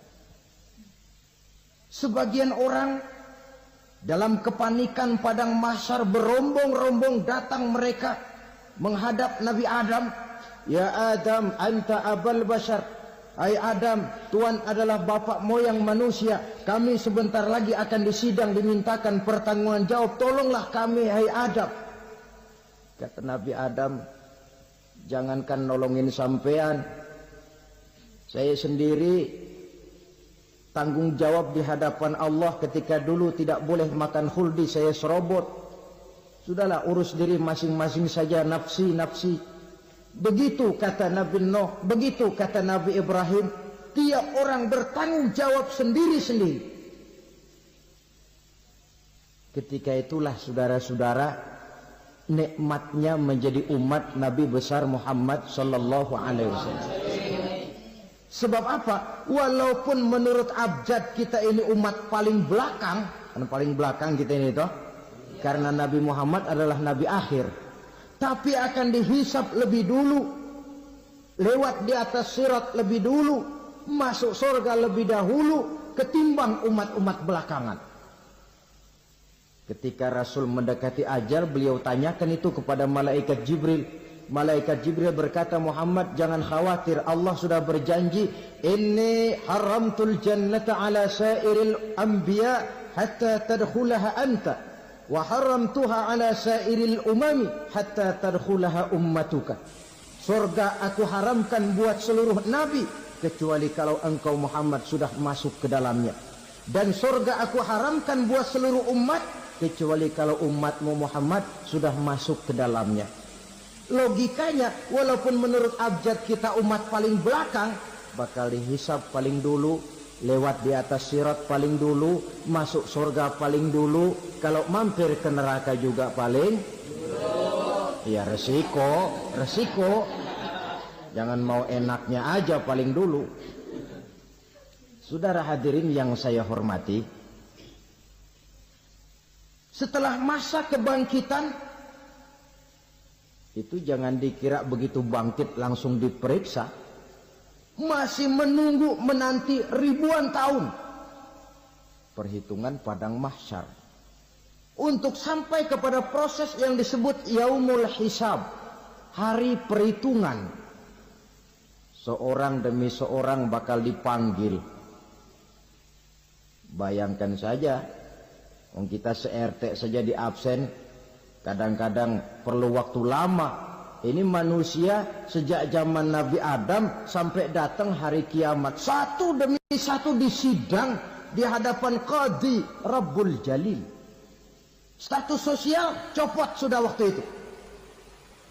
sebagian orang dalam kepanikan padang mahsyar berombong-rombong datang mereka menghadap Nabi Adam. Ya Adam, anta abal bashar. Hai Adam, Tuhan adalah bapak moyang manusia. Kami sebentar lagi akan disidang, dimintakan pertanggungan jawab. Tolonglah kami, hai Adam. Kata Nabi Adam, jangankan nolongin sampean, saya sendiri tanggung jawab di hadapan Allah ketika dulu tidak boleh makan khuldi, saya serobot. Sudahlah, urus diri masing-masing saja, nafsi. Begitu kata Nabi Nuh, begitu kata Nabi Ibrahim. Tiap orang bertanggung jawab sendiri-sendiri. Ketika itulah saudara-saudara, nikmatnya menjadi umat Nabi besar Muhammad sallallahu alaihi wasallam. Sebab apa? Walaupun menurut abjad kita ini umat paling belakang, kan paling belakang kita ini toh, karena Nabi Muhammad adalah Nabi akhir, tapi akan dihisap lebih dulu, lewat di atas sirat lebih dulu, masuk surga lebih dahulu ketimbang umat-umat belakangan. Ketika Rasul mendekati ajal, beliau tanyakan itu kepada malaikat Jibril. Malaikat Jibril berkata, Muhammad jangan khawatir, Allah sudah berjanji, inni haramtul jannata ala sairil anbiya hatta tadkhulaha anta wa haramtuha ala sairil umami hatta tadkhulaha ummatuka. Surga aku haramkan buat seluruh nabi kecuali kalau engkau Muhammad sudah masuk ke dalamnya, dan surga aku haramkan buat seluruh umat kecuali kalau umatmu Muhammad sudah masuk ke dalamnya. Logikanya, walaupun menurut abjad kita umat paling belakang, bakal dihisab paling dulu, lewat di atas sirat paling dulu, masuk surga paling dulu, kalau mampir ke neraka juga paling dulu. Ya resiko. Jangan mau enaknya aja paling dulu. Saudara hadirin yang saya hormati, setelah masa kebangkitan itu jangan dikira begitu bangkit langsung diperiksa. Masih menunggu menanti ribuan tahun perhitungan padang mahsyar untuk sampai kepada proses yang disebut yaumul hisab, hari perhitungan. Seorang demi seorang bakal dipanggil. Bayangkan saja, kita se-RT saja di absen, kadang-kadang perlu waktu lama. Ini manusia sejak zaman Nabi Adam sampai datang hari kiamat, satu demi satu disidang di hadapan Qadhi Rabbul Jalil. Status sosial copot sudah waktu itu.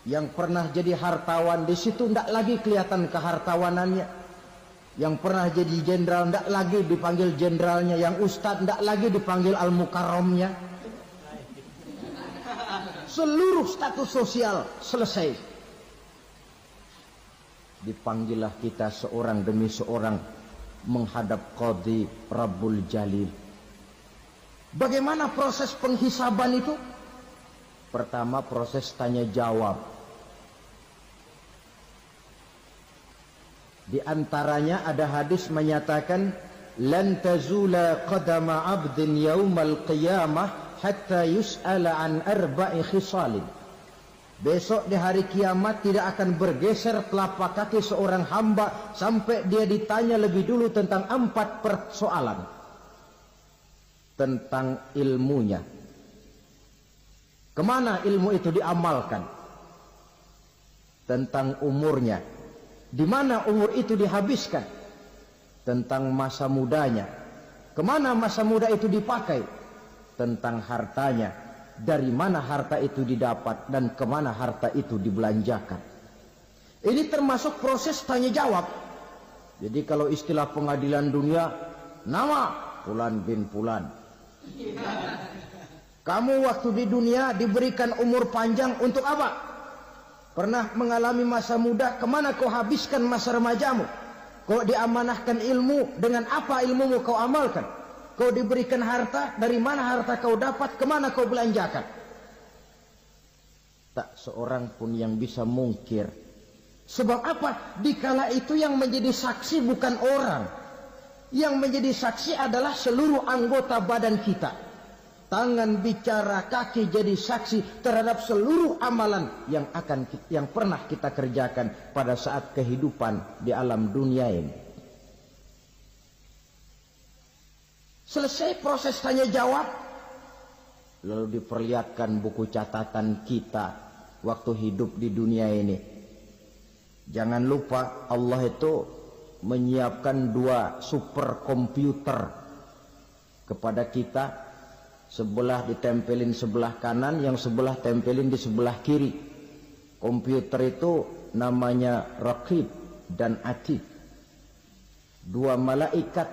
Yang pernah jadi hartawan di situ tidak lagi kelihatan kehartawanannya. Yang pernah jadi jenderal tidak lagi dipanggil jenderalnya. Yang ustadz tidak lagi dipanggil al-mukarramnya. Seluruh status sosial selesai. Dipanggillah kita seorang demi seorang menghadap Qadhi Rabbul Jalil. Bagaimana proses penghisaban itu? Pertama, proses tanya jawab. Di antaranya ada hadis menyatakan, lan tazula qadama 'abdin yaumal qiyamah hatta yus'ala an arba'i khisalin. Besok di hari kiamat tidak akan bergeser telapak kaki seorang hamba sampai dia ditanya lebih dulu tentang 4 persoalan. Tentang ilmunya. Kemana ilmu itu diamalkan? Tentang umurnya. Di mana umur itu dihabiskan? Tentang masa mudanya. Kemana masa muda itu dipakai? Tentang hartanya. dari mana harta itu didapat dan kemana harta itu dibelanjakan. Ini termasuk proses tanya jawab. Jadi kalau istilah pengadilan dunia, nama Fulan bin Fulan. Kamu waktu di dunia diberikan umur panjang untuk apa? Pernah mengalami masa muda, kemana kau habiskan masa remajamu? Kau diamanahkan ilmu, dengan apa ilmumu kau amalkan? Kau diberikan harta, dari mana harta kau dapat, kemana kau belanjakan? Tak seorang pun yang bisa mungkir. Sebab apa? Dikala itu yang menjadi saksi bukan orang. Yang menjadi saksi adalah seluruh anggota badan kita. Tangan bicara, kaki jadi saksi terhadap seluruh amalan yang pernah kita kerjakan pada saat kehidupan di alam dunia ini. Selesai proses tanya jawab, lalu diperlihatkan buku catatan kita waktu hidup di dunia ini. Jangan lupa Allah itu menyiapkan 2 superkomputer kepada kita. Sebelah ditempelin sebelah kanan, yang sebelah tempelin di sebelah kiri. Komputer itu namanya Raqib dan Atid. 2 malaikat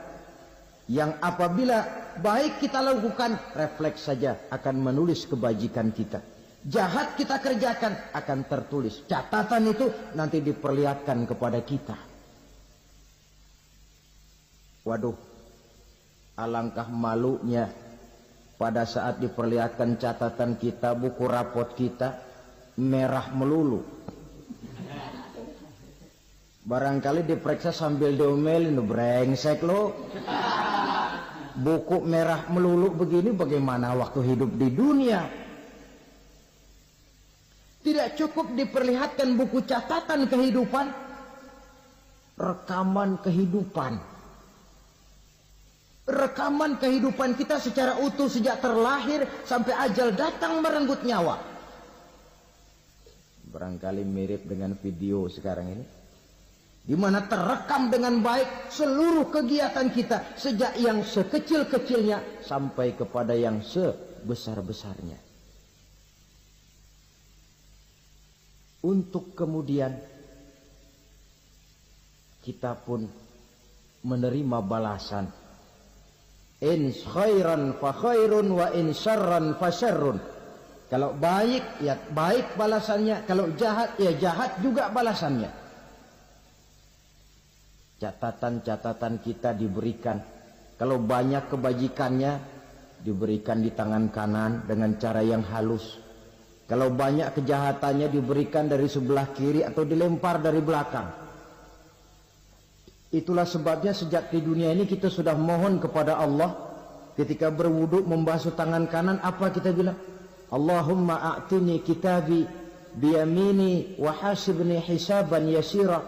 yang apabila baik kita lakukan, refleks saja akan menulis kebajikan kita. Jahat kita kerjakan akan tertulis. Catatan itu nanti diperlihatkan kepada kita. Waduh, alangkah malunya pada saat diperlihatkan catatan kita, buku rapot kita merah melulu. Barangkali diperiksa sambil diomelin, brengsek lo. Buku merah melulu begini bagaimana waktu hidup di dunia? Tidak cukup diperlihatkan buku catatan kehidupan, rekaman kehidupan. Rekaman kehidupan kita secara utuh sejak terlahir sampai ajal datang merenggut nyawa. Barangkali mirip dengan video sekarang ini, di mana terekam dengan baik seluruh kegiatan kita sejak yang sekecil-kecilnya sampai kepada yang sebesar-besarnya. Untuk kemudian kita pun menerima balasan. In khairan fa khairun wa in syarran fa syarrun. Kalau baik ya baik balasannya, kalau jahat ya jahat juga balasannya. Catatan-catatan kita diberikan. Kalau banyak kebajikannya diberikan di tangan kanan dengan cara yang halus. Kalau banyak kejahatannya diberikan dari sebelah kiri atau dilempar dari belakang. Itulah sebabnya sejak di dunia ini kita sudah mohon kepada Allah. Ketika berwudu membasuh tangan kanan, apa kita bilang? Allahumma a'tini kitabi biyamini wa hasibni hisaban yasira.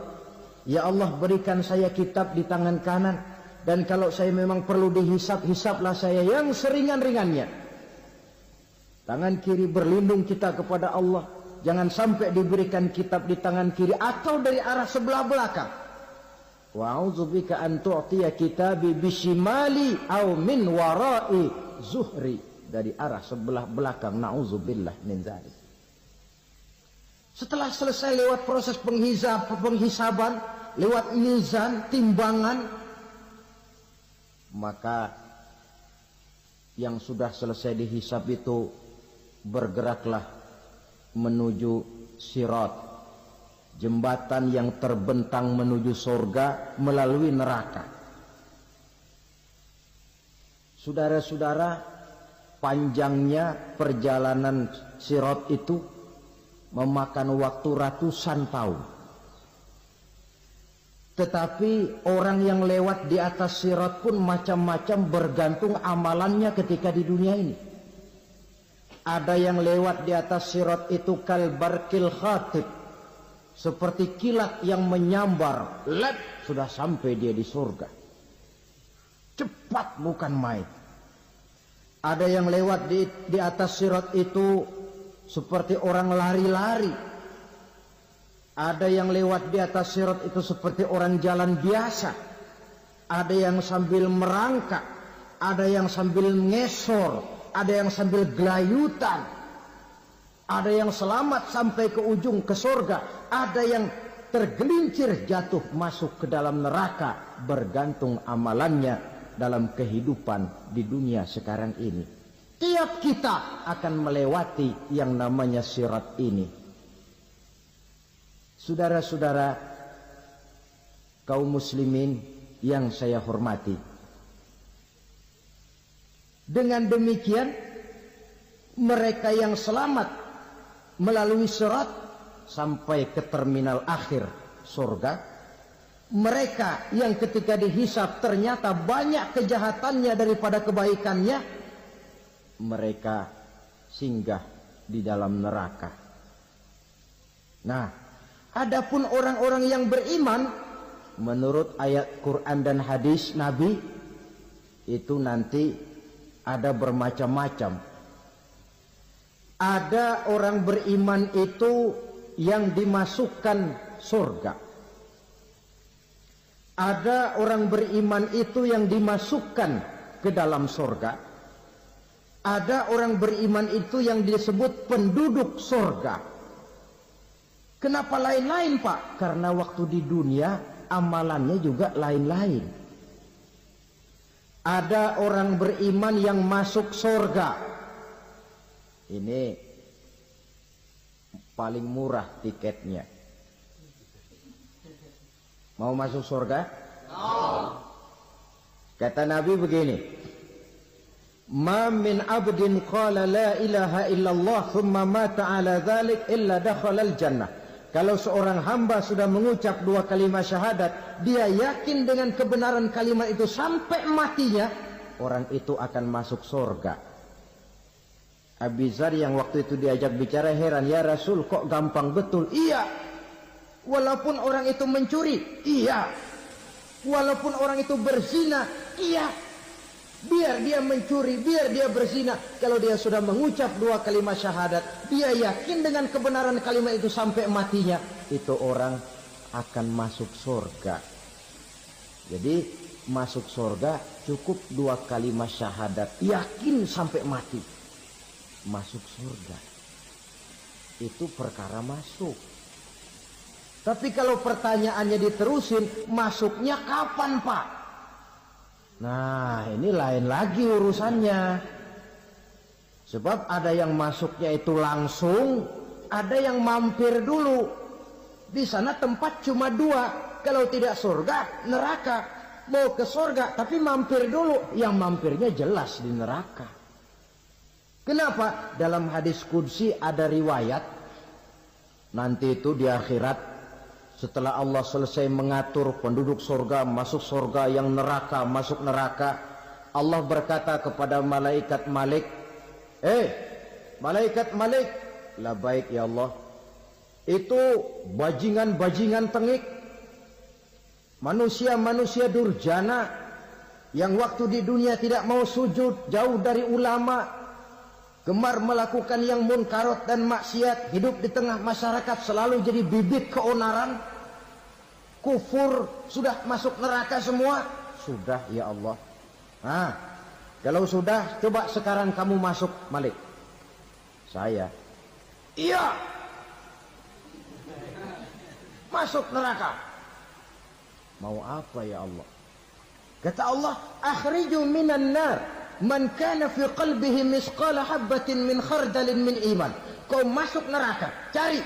Ya Allah, berikan saya kitab di tangan kanan, dan kalau saya memang perlu dihisap, hisaplah saya yang seringan-ringannya. Tangan kiri berlindung kita kepada Allah. Jangan sampai diberikan kitab di tangan kiri atau dari arah sebelah belakang. Wa a'udzubika an tu'tiya kitabi bishimali aw min wara'i zuhri, dari arah sebelah belakang. Na'udzubillah min dzalik. Setelah selesai lewat proses penghisaban, lewat mizan, timbangan, maka yang sudah selesai dihisab itu bergeraklah menuju sirat, jembatan yang terbentang menuju surga melalui neraka. Saudara-saudara, panjangnya perjalanan sirat itu memakan waktu ratusan tahun. Tetapi orang yang lewat di atas sirat pun macam-macam, bergantung amalannya ketika di dunia ini. Ada yang lewat di atas sirat itu kalbarkil khatib, seperti kilat yang menyambar, sudah sampai dia di surga. Cepat bukan main. Ada yang lewat di atas sirat itu seperti orang lari-lari. Ada yang lewat di atas sirat itu seperti orang jalan biasa. Ada yang sambil merangkak, ada yang sambil ngesor, ada yang sambil gelayutan, ada yang selamat sampai ke ujung ke surga, ada yang tergelincir jatuh masuk ke dalam neraka, bergantung amalannya dalam kehidupan di dunia sekarang ini. Tiap kita akan melewati yang namanya sirat ini. Saudara-saudara kaum muslimin yang saya hormati, dengan demikian mereka yang selamat melalui sirat sampai ke terminal akhir surga, mereka yang ketika dihisab ternyata banyak kejahatannya daripada kebaikannya, mereka singgah di dalam neraka. Nah, adapun orang-orang yang beriman menurut ayat Quran dan hadis Nabi itu nanti ada bermacam-macam. Ada orang beriman itu yang dimasukkan surga. Ada orang beriman itu yang dimasukkan ke dalam surga. Ada orang beriman itu yang disebut penduduk surga. Kenapa lain-lain, Pak? Karena waktu di dunia amalannya juga lain-lain. Ada orang beriman yang masuk surga. Ini paling murah tiketnya. Mau masuk surga? Kata Nabi begini, ma min abdin qala la ilaha illallah thumma mata ala dhalik illa dakhala al-jannah. Kalau seorang hamba sudah mengucap dua kalimat syahadat, dia yakin dengan kebenaran kalimat itu sampai matinya, orang itu akan masuk surga. Abi Dzar yang waktu itu diajak bicara heran, ya Rasul kok gampang betul? Iya. Walaupun orang itu mencuri, iya. Walaupun orang itu berzina, iya. Biar dia mencuri, biar dia berzina, kalau dia sudah mengucap dua kalimat syahadat, dia yakin dengan kebenaran kalimat itu sampai matinya, itu orang akan masuk surga. Jadi masuk surga cukup dua kalimat syahadat, yakin sampai mati, masuk surga. Itu perkara masuk. Tapi kalau pertanyaannya diterusin, masuknya kapan, Pak? Nah, ini lain lagi urusannya. Sebab ada yang masuknya itu langsung, ada yang mampir dulu. Di sana tempat cuma dua. Kalau tidak surga, neraka. Mau ke surga, tapi mampir dulu. Yang mampirnya jelas di neraka. Kenapa? Dalam hadis qudsi ada riwayat. Nanti itu di akhirat, setelah Allah selesai mengatur penduduk surga, masuk surga, yang neraka, masuk neraka, Allah berkata kepada malaikat Malik, malaikat Malik, labaik ya Allah, itu bajingan-bajingan tengik, manusia-manusia durjana, yang waktu di dunia tidak mau sujud, jauh dari ulama, gemar melakukan yang munkarat dan maksiat, hidup di tengah masyarakat selalu jadi bibit keonaran, kufur, sudah masuk neraka semua. Sudah ya Allah. Nah, kalau sudah, coba sekarang kamu masuk, Malik. Saya, iya, masuk neraka. Mau apa ya Allah? Kata Allah, akhriju minan nar man kana fi qalbihi misqala habbatin min khardalin min iman. Kau masuk neraka, cari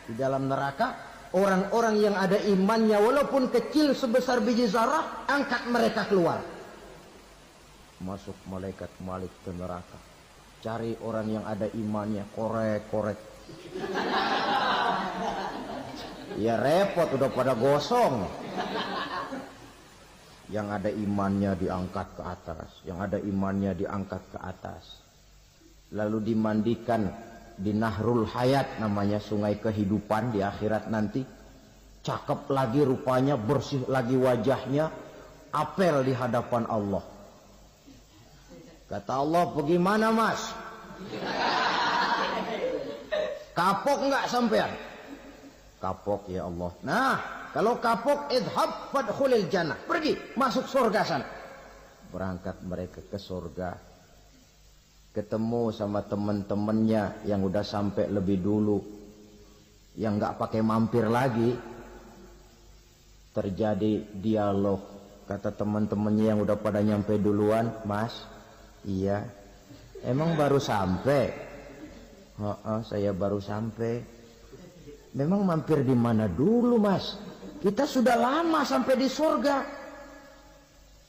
di dalam neraka orang-orang yang ada imannya walaupun kecil sebesar biji zarah, angkat mereka keluar. Masuk malaikat Malik ke neraka, cari orang yang ada imannya, korek-korek. Ya repot, udah pada gosong. Yang ada imannya diangkat ke atas, yang ada imannya diangkat ke atas, lalu dimandikan di Nahrul Hayat, namanya sungai kehidupan di akhirat nanti. Cakep lagi rupanya, bersih lagi wajahnya, apel di hadapan Allah. Kata Allah, bagaimana mas? Kapok nggak sampean? Kapok ya Allah. Nah, kalau kapok, idhab fadkhulil jannah, pergi masuk surga sana. Berangkat mereka ke surga. ketemu sama teman-temannya yang udah sampai lebih dulu, yang nggak pakai mampir lagi. Terjadi dialog, kata teman-temannya yang udah pada nyampe duluan, Mas, iya, emang baru sampai? Saya baru sampai. Memang mampir di mana dulu, Mas? Kita sudah lama sampai di surga.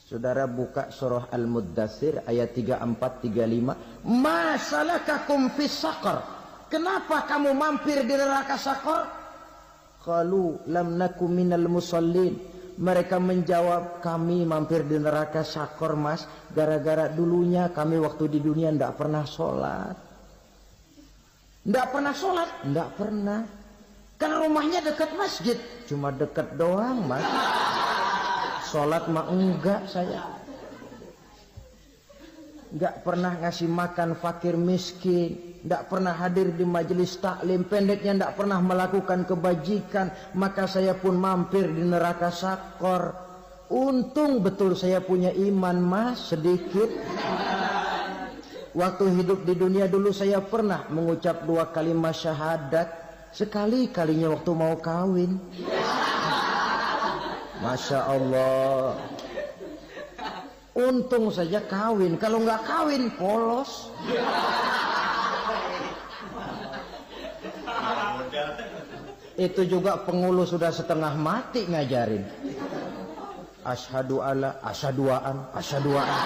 Saudara buka surah Al-Muddatsir ayat 34-35. Ma salakakum fis saqar? Kenapa kamu mampir di neraka Saqar? Qalu lam nakum minal musallin. Mereka menjawab, kami mampir di neraka Saqar, Mas, gara-gara dulunya kami waktu di dunia ndak pernah sholat. Ndak pernah sholat? Ndak pernah. Kan rumahnya dekat masjid, cuma dekat doang, Mas. Sholat mah enggak saya. Enggak pernah ngasih makan fakir miskin, enggak pernah hadir di majelis taklim, pendeknya enggak pernah melakukan kebajikan, maka saya pun mampir di neraka Saqar. Untung betul saya punya iman, Mas, sedikit. Waktu hidup di dunia dulu saya pernah mengucap 2 kalimat syahadat, sekali-kalinya waktu mau kawin. Masya Allah. Untung saja kawin. Kalau nggak kawin, polos. Itu juga pengulu sudah setengah mati ngajarin. Asyhadu alla, asyaduaan, asyaduaan.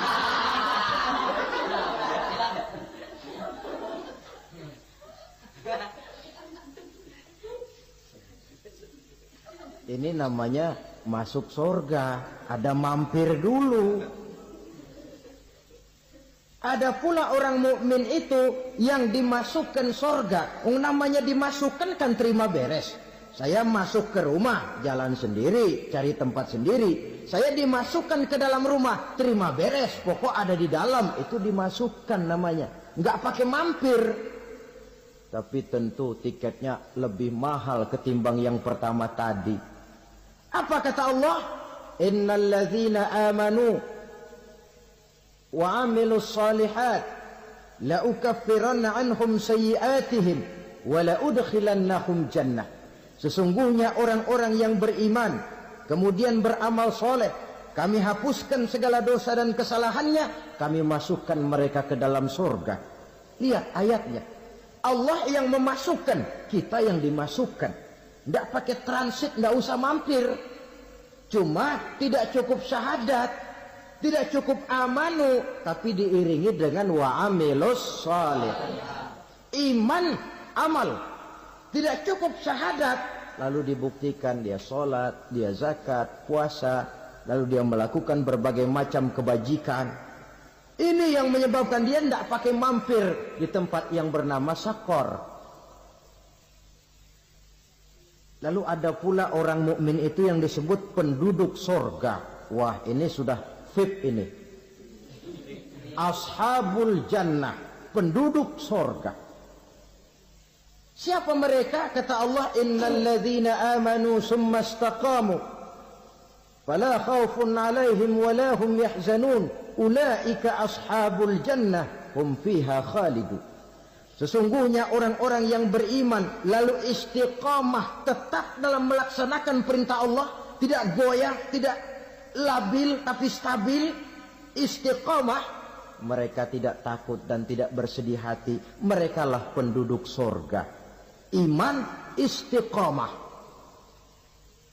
Ini namanya masuk surga, ada mampir dulu. Ada pula orang mukmin itu yang dimasukkan surga. Namanya dimasukkan kan terima beres. Saya masuk ke rumah, jalan sendiri, cari tempat sendiri. Saya dimasukkan ke dalam rumah, terima beres, pokok ada di dalam, itu dimasukkan namanya. Nggak pakai mampir. Tapi tentu tiketnya lebih mahal ketimbang yang pertama tadi. Apa kata Allah? Innal ladzina amanu wa amilus salihat la ukaffiranna anhum sayyi'atihim wa la udkhilannahum jannah. Sesungguhnya orang-orang yang beriman kemudian beramal soleh, kami hapuskan segala dosa dan kesalahannya, kami masukkan mereka ke dalam surga. Lihat ayatnya. Allah yang memasukkan, kita yang dimasukkan. Tidak pakai transit, tidak usah mampir. Cuma tidak cukup syahadat, tidak cukup amanu, tapi diiringi dengan wa'amilus salih. Iman, amal. Tidak cukup syahadat, lalu dibuktikan dia sholat, dia zakat, puasa, lalu dia melakukan berbagai macam kebajikan. Ini yang menyebabkan dia tidak pakai mampir di tempat yang bernama Saqar. Lalu ada pula orang mukmin itu yang disebut penduduk surga. Wah, ini sudah VIP ini. Ashabul jannah, penduduk surga. Siapa mereka? Kata Allah, innal ladzina amanu summa istaqamu fala khaufun 'alaihim wala hum yahzanun ulaika ashabul jannah hum fiha khalidun. Sesungguhnya orang-orang yang beriman lalu istiqamah, tetap dalam melaksanakan perintah Allah, tidak goyah, tidak labil tapi stabil, istiqamah, mereka tidak takut dan tidak bersedih hati, merekalah penduduk surga. Iman, istiqamah.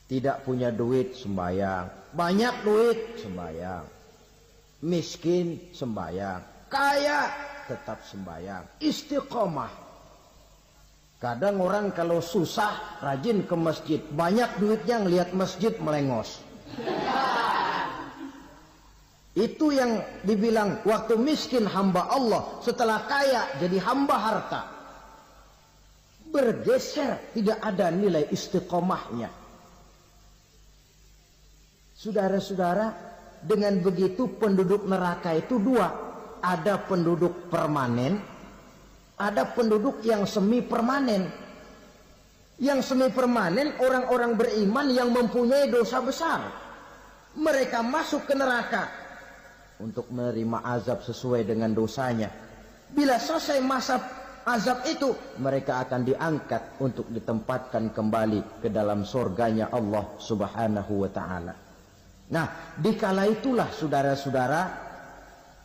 Tidak punya duit, sembahyang. Banyak duit, sembahyang. Miskin, sembahyang. Kaya, tetap sembahyang. Istiqamah. Kadang orang kalau susah rajin ke masjid, banyak duitnya ngelihat masjid melengos. Itu yang dibilang waktu miskin hamba Allah, setelah kaya jadi hamba harta. Bergeser, tidak ada nilai istiqomahnya. Saudara-saudara, dengan begitu penduduk neraka itu dua. Ada penduduk permanen, ada penduduk yang semi permanen. Yang semi permanen orang-orang beriman yang mempunyai dosa besar. Mereka masuk ke neraka untuk menerima azab sesuai dengan dosanya. Bila selesai masa azab itu, mereka akan diangkat untuk ditempatkan kembali ke dalam surganya Allah Subhanahu wa ta'ala. Nah, dikala itulah saudara-saudara,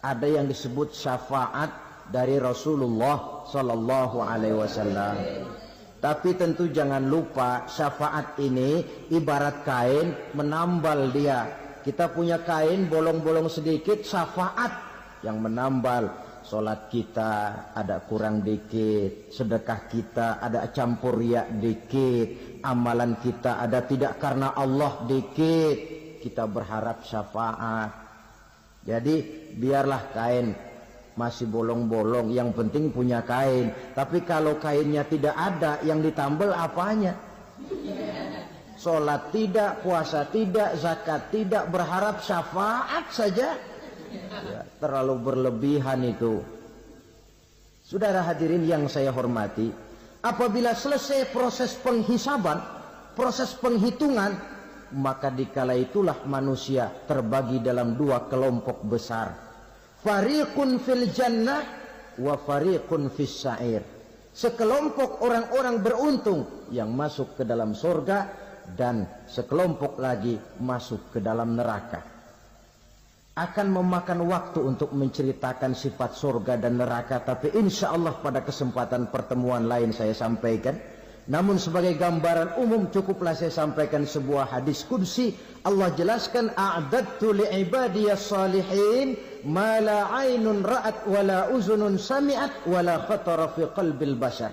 ada yang disebut syafaat dari Rasulullah Sallallahu Alaihi Wasallam. Tapi tentu jangan lupa, syafaat ini ibarat kain menambal dia. Kita punya kain bolong-bolong sedikit, syafaat yang menambal. Solat kita ada kurang dikit, sedekah kita ada campur riak dikit, amalan kita ada tidak karena Allah dikit, kita berharap syafaat. Jadi biarlah kain masih bolong-bolong, yang penting punya kain. Tapi kalau kainnya tidak ada, yang ditambal apanya? Solat tidak, puasa tidak, zakat tidak, berharap syafaat saja. Ya, terlalu berlebihan itu. Saudara hadirin yang saya hormati, apabila selesai proses penghisaban, proses penghitungan, maka dikala itulah manusia terbagi dalam dua kelompok besar. Fariqun fil jannah wa fariqun fis sa'ir. Sekelompok orang-orang beruntung yang masuk ke dalam surga, dan sekelompok lagi masuk ke dalam neraka. Akan memakan waktu untuk menceritakan sifat surga dan neraka, tapi insya Allah pada kesempatan pertemuan lain saya sampaikan. Namun sebagai gambaran umum cukuplah saya sampaikan sebuah hadis qudsi. Allah jelaskan, a'dadtu li'ibadiyas salihin ma la aynun ra'at wa la uzunun sami'at wa la khatara fi qalbil bashar.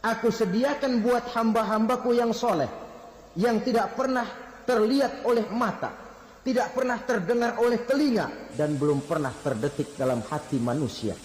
Aku sediakan buat hamba-hambaku yang soleh, yang tidak pernah terlihat oleh mata, tidak pernah terdengar oleh telinga, dan belum pernah terdetik dalam hati manusia.